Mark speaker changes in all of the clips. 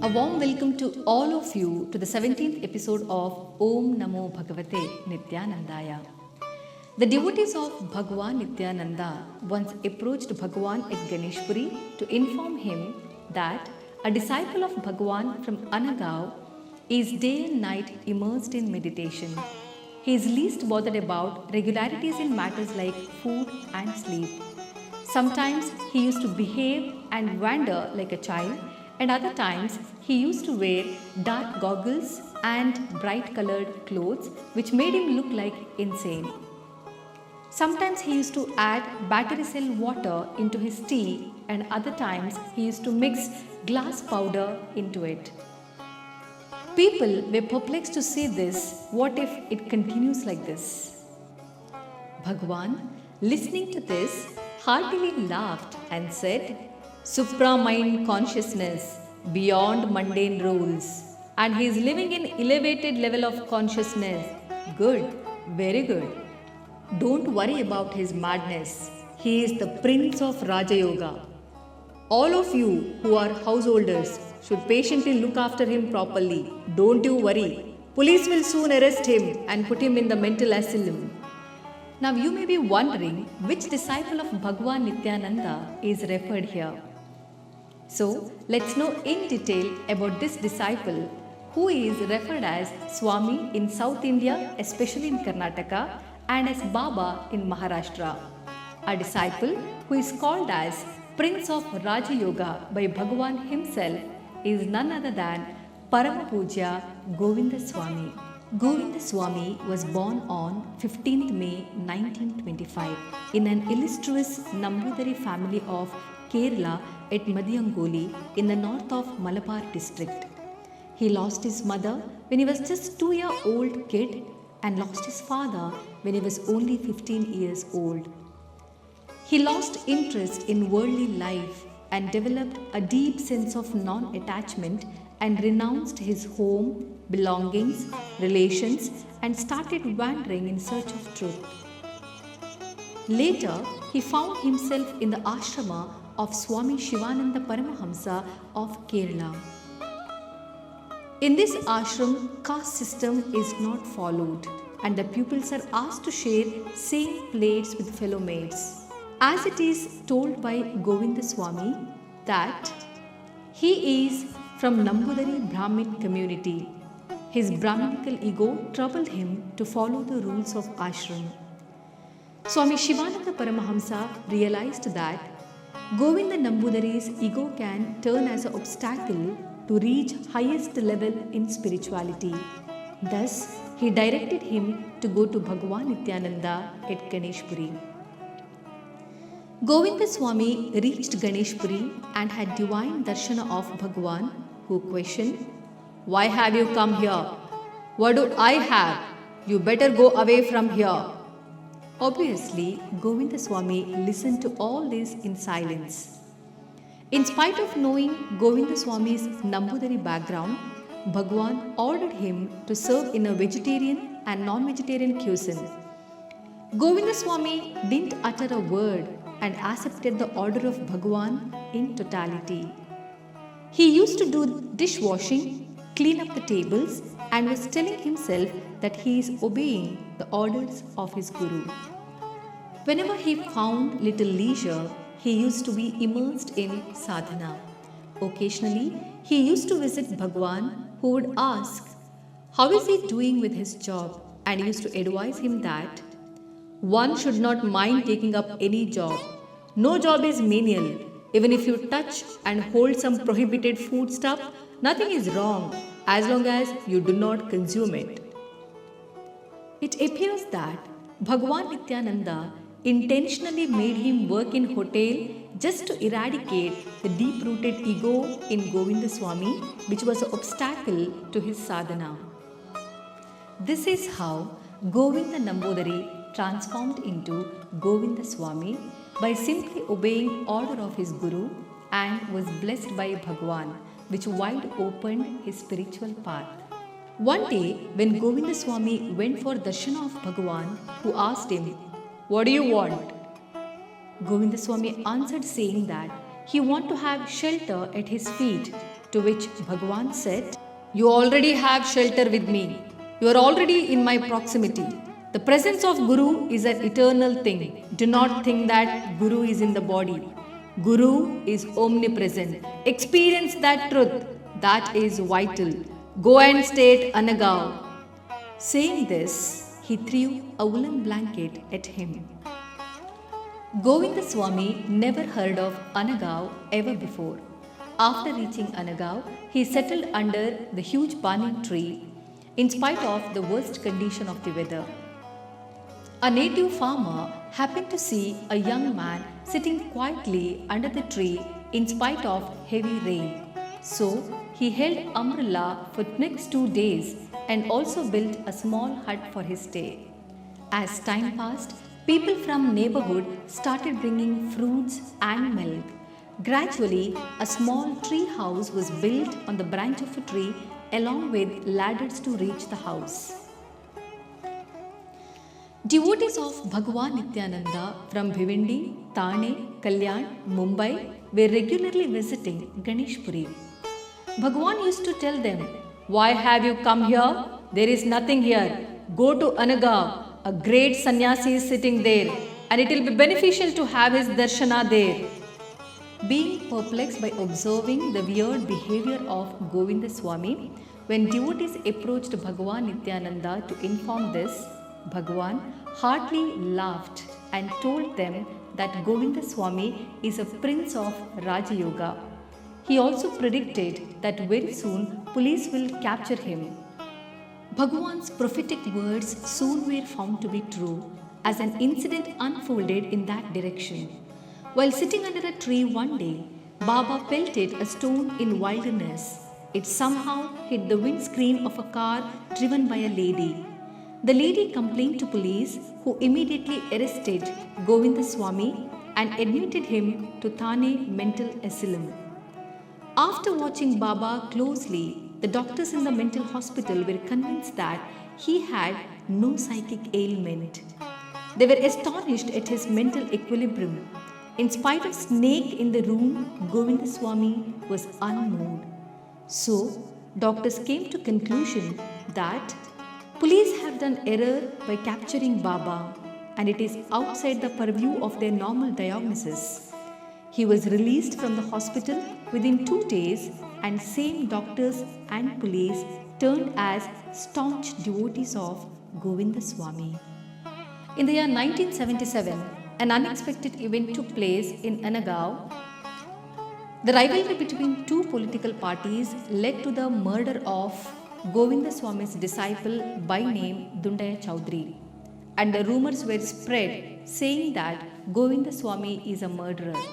Speaker 1: A warm welcome to all of you to the 17th episode of Om Namo Bhagavate Nityanandaya. The devotees of Bhagwan Nityananda once approached Bhagwan at Ganeshpuri to inform him that a disciple of Bhagwan from Anagaon is day and night immersed in meditation. He is least bothered about regularities in matters like food and sleep. Sometimes he used to behave and wander like a child, and other times he used to wear dark goggles and bright colored clothes which made him look like insane. Sometimes he used to add battery cell water into his tea, and other times he used to mix glass powder into it. People were perplexed to see this. What if it continues like this? Bhagwan, listening to this, heartily laughed and said, Supra-mind consciousness beyond mundane rules, and he is living in elevated level of consciousness. Good, very good. Don't worry about his madness. He is the prince of Raja Yoga. All of you who are householders should patiently look after him properly. Don't you worry. Police will soon arrest him and put him in the mental asylum. Now you may be wondering which disciple of Bhagwan Nityananda is referred here. So let's know in detail about this disciple who is referred as Swami in South India, especially in Karnataka, and as Baba in Maharashtra. A disciple who is called as Prince of Raja Yoga by Bhagwan himself is none other than Parama Pujya Govinda Swami. Govinda Swami was born on 15th May 1925 in an illustrious Nambudari family of Kerala at Madiyangoli in the north of Malabar district. He lost his mother when he was just 2-year-old kid and lost his father when he was only 15 years old. He lost interest in worldly life and developed a deep sense of non-attachment and renounced his home, belongings, relations, and started wandering in search of truth. Later, he found himself in the ashrama of Swami Shivananda Paramahamsa of Kerala. In this ashram, caste system is not followed, and the pupils are asked to share same plates with fellow mates. As it is told by Govinda Swami that he is from Nambudari Brahmin community. His Brahminical ego troubled him to follow the rules of ashram. Swami Shivananda Paramahamsa realized that Govinda Nambudari's ego can turn as an obstacle to reach highest level in spirituality. Thus, he directed him to go to Bhagwan Nityananda at Ganeshpuri. Govinda Swami reached Ganeshpuri and had divine darshana of Bhagwan, who questioned, Why have you come here? What do I have? You better go away from here. Obviously, Govinda Swami listened to all this in silence. In spite of knowing Govinda Swami's Nambudari background, Bhagwan ordered him to serve in a vegetarian and non-vegetarian cuisine. Govinda Swami didn't utter a word and accepted the order of Bhagwan in totality. He used to do dishwashing, clean up the tables, and was telling himself that he is obeying the orders of his Guru. Whenever he found little leisure, he used to be immersed in sadhana. Occasionally, he used to visit Bhagwan, who would ask, How is he doing with his job? And used to advise him that one should not mind taking up any job. No job is menial. Even if you touch and hold some prohibited food stuff, nothing is wrong as long as you do not consume it. It appears that Bhagwan Nityananda intentionally made him work in hotel just to eradicate the deep-rooted ego in Govinda Swami, which was an obstacle to his sadhana. This is how Govinda Nambudari transformed into Govinda Swami by simply obeying order of his Guru and was blessed by Bhagwan, which wide opened his spiritual path. One day, when Govinda Swami went for darshana of Bhagwan, who asked him, What do you want? Govinda Swami answered saying that he wanted to have shelter at his feet to To which Bhagwan said, "You already have shelter with me. You are already in my proximity. The presence of Guru is an eternal thing. Do not think that Guru is in the body. Guru is omnipresent. Experience that truth. That is vital. Go and stay at Anagaon." Saying this, he threw a woolen blanket at him. Govinda Swami never heard of Anagaon ever before. After reaching Anagaon, he settled under the huge banyan tree in spite of the worst condition of the weather. A native farmer happened to see a young man sitting quietly under the tree in spite of heavy rain. So he held umbrella for next 2 days and also built a small hut for his stay. As time passed, people from neighborhood started bringing fruits and milk. Gradually, a small tree house was built on the branch of a tree along with ladders to reach the house. Devotees of Bhagwan Nityananda from Bhivandi, Thane, Kalyan, Mumbai were regularly visiting Ganeshpuri. Bhagwan used to tell them, "Why have you come here? There is nothing here. Go to Anagaon. A great sannyasi is sitting there, and it will be beneficial to have his darshana there." Being perplexed by observing the weird behavior of Govinda Swami, when devotees approached Bhagwan Nityananda to inform this, Bhagwan heartily laughed and told them that Govinda Swami is a prince of Raja Yoga. He also predicted that very soon police will capture him. Bhagwan's prophetic words soon were found to be true as an incident unfolded in that direction. While sitting under a tree one day, Baba pelted a stone in wilderness. It somehow hit the windscreen of a car driven by a lady. The lady complained to police, who immediately arrested Govinda Swami and admitted him to Thane mental asylum. After watching Baba closely, the doctors in the mental hospital were convinced that he had no psychic ailment. They were astonished at his mental equilibrium. In spite of snake in the room, Govinda Swami was unmoved. So, doctors came to conclusion that police have done error by capturing Baba, and it is outside the purview of their normal diagnosis. He was released from the hospital within 2 days, and same doctors and police turned as staunch devotees of Govinda Swami. In the year 1977, an unexpected event took place in Anagaon. The rivalry between two political parties led to the murder of Govinda Swami's disciple by name Dundaya Chaudhary, and the rumors were spread saying that Govinda Swami is a murderer.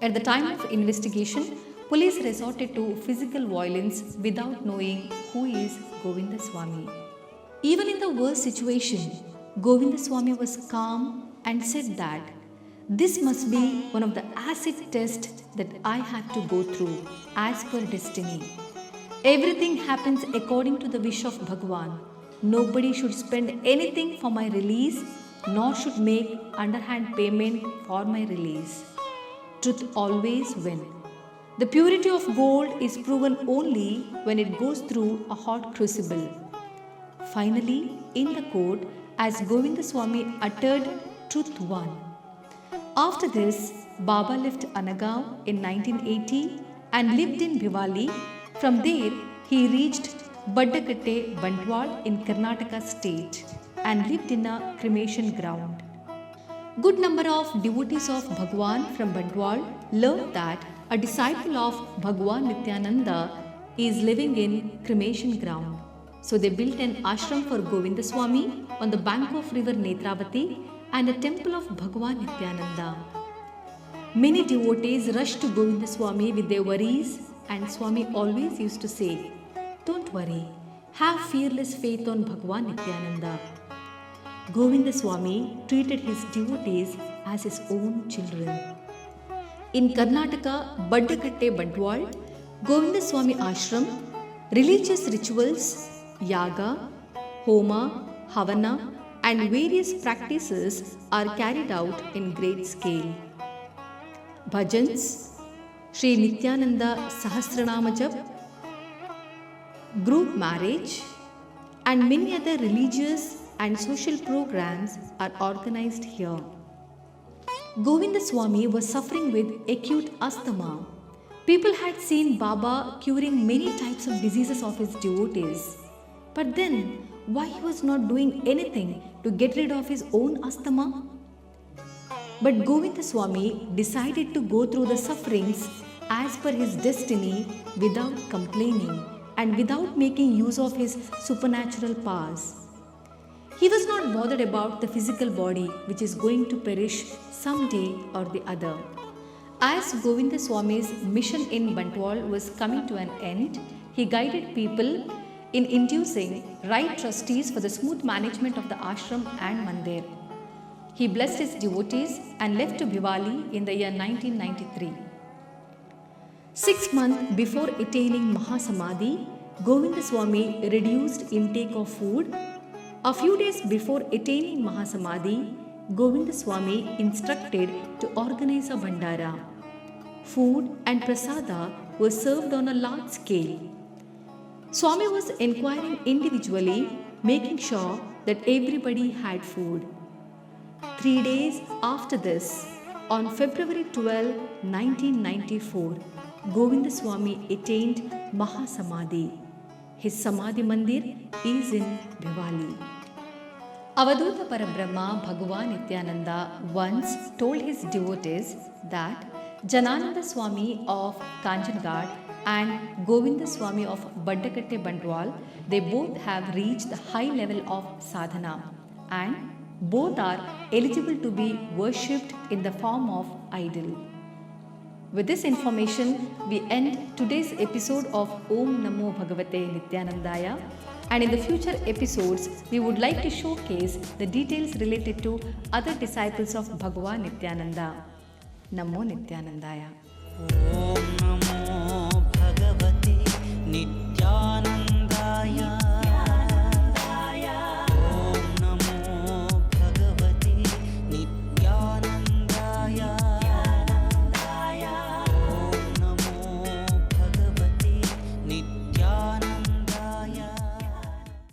Speaker 1: At the time of investigation, police resorted to physical violence without knowing who is Govinda Swami. Even in the worst situation, Govinda Swami was calm and said that this must be one of the acid tests that I had to go through as per destiny. Everything happens according to the wish of Bhagwan. Nobody should spend anything for my release, nor should make underhand payment for my release. Truth always wins. The purity of gold is proven only when it goes through a hot crucible. Finally, in the court, as Govinda Swami uttered, truth won. After this, Baba left Anagaon in 1980 and lived in Bhiwali. From there, he reached Baddakatte, Bantwal in Karnataka state and lived in a cremation ground. Good number of devotees of Bhagwan from Bantwal learned that a disciple of Bhagwan Nityananda is living in cremation ground. So they built an ashram for Govinda Swami on the bank of river Netravati and a temple of Bhagwan Nityananda. Many devotees rushed to Govinda Swami with their worries, and Swami always used to say, "Don't worry, have fearless faith on Bhagwan Nityananda." Govinda Swami treated his devotees as his own children. In Karnataka, Baddakatte, Bantwal, Govinda Swami Ashram, religious rituals, yaga, homa, havana, and various practices are carried out in great scale. Bhajans, Sri Nityananda Sahasranama Jap, group marriage, and many other religious and social programs are organized here. Govinda Swami was suffering with acute asthma. People had seen Baba curing many types of diseases of his devotees. But then, why he was not doing anything to get rid of his own asthma? But Govinda Swami decided to go through the sufferings as per his destiny without complaining and without making use of his supernatural powers. He was not bothered about the physical body which is going to perish someday or the other. As Govinda Swami's mission in Bantwal was coming to an end, he guided people in inducing right trustees for the smooth management of the ashram and mandir. He blessed his devotees and left to Bhiwali in the year 1993. 6 months before attaining Mahasamadhi, Govinda Swami reduced intake of food. A few days before attaining Mahasamadhi, Govinda Swami instructed to organize a Bhandara. Food and prasada were served on a large scale. Swami was inquiring individually, making sure that everybody had food. 3 days after this, on February 12, 1994, Govinda Swami attained Mahasamadhi. His Samadhi Mandir is in Bhiwali. Avadhuta Parabrahma Bhagavan Nityananda once told his devotees that Janananda Swami of Kanchangarh and Govinda Swami of Baddakatte Bandwal, they both have reached the high level of sadhana and both are eligible to be worshipped in the form of idol. With this information, we end today's episode of Om Namo Bhagavate Nityanandaya, and in the future episodes, we would like to showcase the details related to other disciples of Bhagavan Nityananda. Namo Nityanandaya.
Speaker 2: Om Namo Bhagavate Nityanandaya.